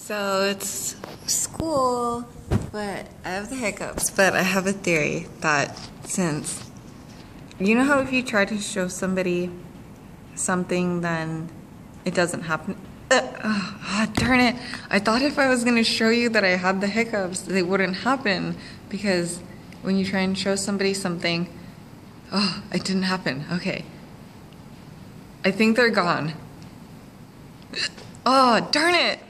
So it's school, but I have the hiccups. But I have a theory that since, you know how if you try to show somebody something, then it doesn't happen? Darn it. I thought if I was going to show you that I had the hiccups, they wouldn't happen. Because when you try and show somebody something, it didn't happen. Okay. I think they're gone. Oh, darn it.